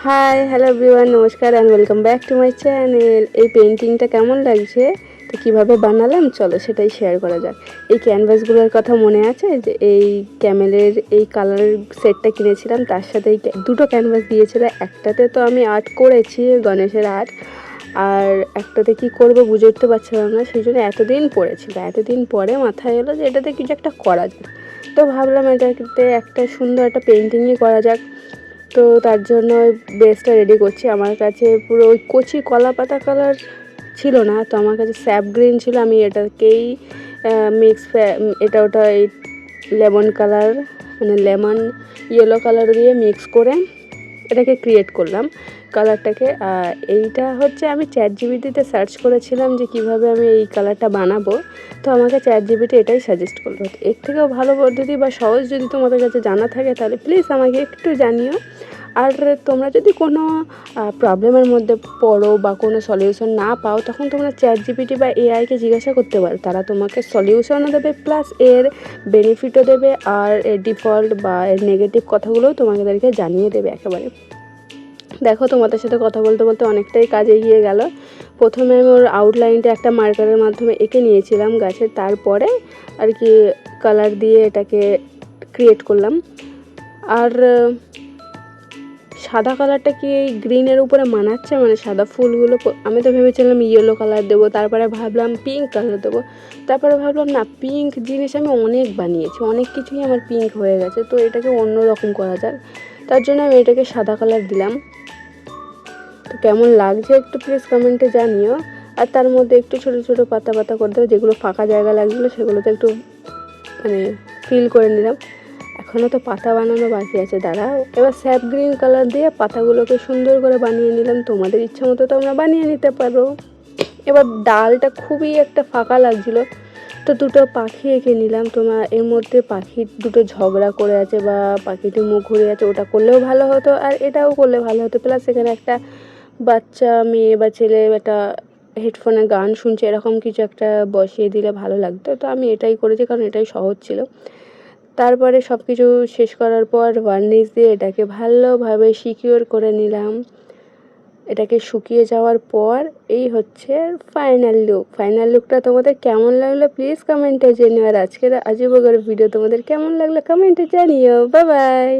Hi hello everyone, নমস্কার and welcome back to my channel. এই পেন্টিংটা কেমন লাগছে, তো কীভাবে বানালাম চলো সেটাই শেয়ার করা যাক। এই ক্যানভাসগুলোর কথা মনে আছে যে এই ক্যামেলের এই কালার সেটটা কিনেছিলাম, তার সাথে এই দুটো ক্যানভাস দিয়েছিল। একটাতে তো আমি আর্ট করেছি, গণেশের আর্ট, আর একটাতে কী করবো বুঝে উঠতে পারছিলাম না, সেই জন্য এতদিন পরে মাথায় এলো যে এটাতে কিছু একটা করা যায়। তো ভাবলাম এটাতে একটা সুন্দর একটা পেন্টিংই করা যাক। তো তার জন্য ওই বেসটা রেডি করছি। আমার কাছে পুরো ওই কচি কলা পাতা কালার ছিল না, তো আমার কাছে স্যাপ গ্রিন ছিল। আমি এটাকেই এটা ওটা এই লেমন কালার মানে লেমন ইয়েলো কালার দিয়ে মিক্স করে এটাকে ক্রিয়েট করলাম কালারটাকে। এইটা হচ্ছে আমি চ্যাটজিপিটিতে সার্চ করেছিলাম যে কিভাবে আমি এই কালারটা বানাবো, তো আমাকে চ্যাটজিপিটি এটাই সাজেস্ট করলো। এর থেকেও ভালো পদ্ধতি বা সহজ যদি তোমাদের কাছে জানা থাকে তাহলে প্লিজ আমাকে একটু জানিও। আর তোমরা যদি কোনো প্রবলেমের মধ্যে পড়ো বা কোনো সলিউশন না পাও, তখন তোমরা চ্যাটজিপিটি বা এআইকে জিজ্ঞাসা করতে পারো, তারা তোমাকে সলিউশনও দেবে প্লাস এর বেনিফিটও দেবে, আর এর ডিফল্ট বা এর নেগেটিভ কথাগুলোও তোমাদেরকে জানিয়ে দেবে একেবারে। দেখো, তোমাদের সাথে কথা বলতে বলতে অনেকটাই কাজ এগিয়ে গেল। প্রথমে আমি ওর আউটলাইনটা একটা মার্কারের মাধ্যমে এঁকে নিয়েছিলাম গাছের, তারপরে আর কি কালার দিয়ে এটাকে ক্রিয়েট করলাম। আর সাদা কালারটা কি এই গ্রিনের উপরে মানাচ্ছে, মানে সাদা ফুলগুলো। আমি তো ভেবেছিলাম ইয়েলো কালার দেবো, তারপরে ভাবলাম পিঙ্ক কালার দেবো, তারপরে ভাবলাম না, পিঙ্ক জিনিস আমি অনেক বানিয়েছি, অনেক কিছুই আমার পিঙ্ক হয়ে গেছে, তো এটাকে অন্য রকম করা যাক। তার জন্য আমি এটাকে সাদা কালার দিলাম। তো কেমন লাগছে একটু প্লিজ কমেন্টে জানিও। আর তার মধ্যে একটু ছোটো ছোটো পাতা পাতা করে দেবো, যেগুলো ফাঁকা জায়গা লাগছিলো সেগুলোতে একটু মানে ফিল করে নিলাম। এখনও তো পাতা বানানো বাকি আছে, দাঁড়াও। এবার স্যাপ গ্রিন কালার দিয়ে পাতাগুলোকে সুন্দর করে বানিয়ে নিলাম। তোমাদের ইচ্ছা মতো তোমরা বানিয়ে নিতে পারো। এবার ডালটা খুবই একটা ফাঁকা লাগছিলো, তো দুটো পাখি এঁকে নিলাম। তোমার এর মধ্যে পাখির দুটো ঝগড়া করে আছে বা পাখিটি মুখ ঘুরে আছে, ওটা করলেও ভালো হতো, আর এটাও করলে ভালো হতো। প্লাস এখানে একটা বাচ্চা মেয়ে বা ছেলে একটা হেডফোনে গান শুনছে, এরকম কিছু একটা বসিয়ে দিলে ভালো লাগতো। তো আমি এটাই করেছি, কারণ এটাই সহজ ছিল। তারপরে সব কিছু শেষ করার পর ভার্নিশ দিয়ে এটাকে ভালোভাবে সিকিউর করে নিলাম। এটাকে শুকিয়ে যাওয়ার পর এই হচ্ছে ফাইনাল লুকটা তোমাদের কেমন লাগলো প্লিজ কমেন্টে জানিও। আর আজকের আজিবগর ভিডিও তোমাদের কেমন লাগলো কমেন্টে জানিও। Bye bye.